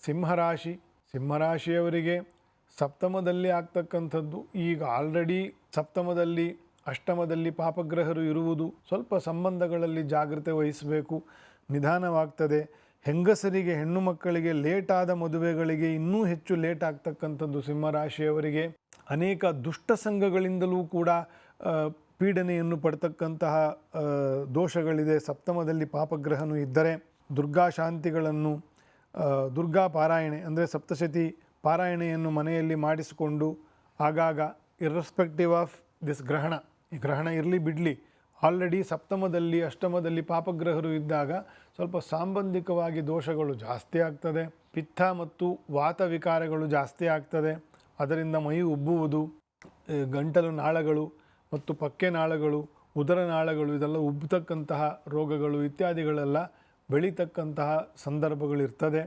ಸಿಂಹರಾಶಿ. ಸಿಂಹರಾಶಿಯವರಿಗೆ ಸಪ್ತಮದಲ್ಲಿ ಆಗ್ತಕ್ಕಂಥದ್ದು, ಈಗ ಆಲ್ರೆಡಿ ಸಪ್ತಮದಲ್ಲಿ ಅಷ್ಟಮದಲ್ಲಿ ಪಾಪಗ್ರಹರು ಇರುವುದು ಸ್ವಲ್ಪ ಸಂಬಂಧಗಳಲ್ಲಿ ಜಾಗ್ರತೆ ವಹಿಸಬೇಕು, ನಿಧಾನವಾಗ್ತದೆ. ಹೆಂಗಸರಿಗೆ, ಹೆಣ್ಣು ಮಕ್ಕಳಿಗೆ ಲೇಟಾದ ಮದುವೆಗಳಿಗೆ ಇನ್ನೂ ಹೆಚ್ಚು ಲೇಟ್ ಆಗ್ತಕ್ಕಂಥದ್ದು. ಸಿಂಹರಾಶಿಯವರಿಗೆ ಅನೇಕ ದುಷ್ಟ ಸಂಘಗಳಿಂದಲೂ ಕೂಡ ಪೀಡನೆಯನ್ನು ಪಡ್ತಕ್ಕಂತಹ ದೋಷಗಳಿದೆ. ಸಪ್ತಮದಲ್ಲಿ ಪಾಪಗ್ರಹನು ಇದ್ದರೆ ದುರ್ಗಾ ಶಾಂತಿಗಳನ್ನು, ದುರ್ಗಾ ಪಾರಾಯಣೆ ಅಂದರೆ ಸಪ್ತಶತಿ ಪಾರಾಯಣೆಯನ್ನು ಮನೆಯಲ್ಲಿ ಮಾಡಿಸಿಕೊಂಡು ಆಗಾಗ, ಇರ್ರೆಸ್ಪೆಕ್ಟಿವ್ ಆಫ್ ದಿಸ್ ಗ್ರಹಣ, ಈ ಗ್ರಹಣ ಇರಲಿ ಬಿಡಲಿ, ಆಲ್ರೆಡಿ ಸಪ್ತಮದಲ್ಲಿ ಅಷ್ಟಮದಲ್ಲಿ ಪಾಪಗ್ರಹರು ಇದ್ದಾಗ ಸ್ವಲ್ಪ ಸಾಂಬಂಧಿಕವಾಗಿ ದೋಷಗಳು ಜಾಸ್ತಿ ಆಗ್ತದೆ. ಪಿತ್ತ ಮತ್ತು ವಾತ ವಿಕಾರಗಳು ಜಾಸ್ತಿ ಆಗ್ತದೆ. ಅದರಿಂದ ಮೈ ಉಬ್ಬುವುದು, ಗಂಟಲು ನಾಳಗಳು ಮತ್ತು ಪಕ್ಕೆ ನಾಳಗಳು, ಉದರ ನಾಳಗಳು ಇದೆಲ್ಲ ಉಬ್ಬತಕ್ಕಂತಹ ರೋಗಗಳು ಇತ್ಯಾದಿಗಳೆಲ್ಲ ಬೆಳೀತಕ್ಕಂತಹ ಸಂದರ್ಭಗಳಿರ್ತದೆ.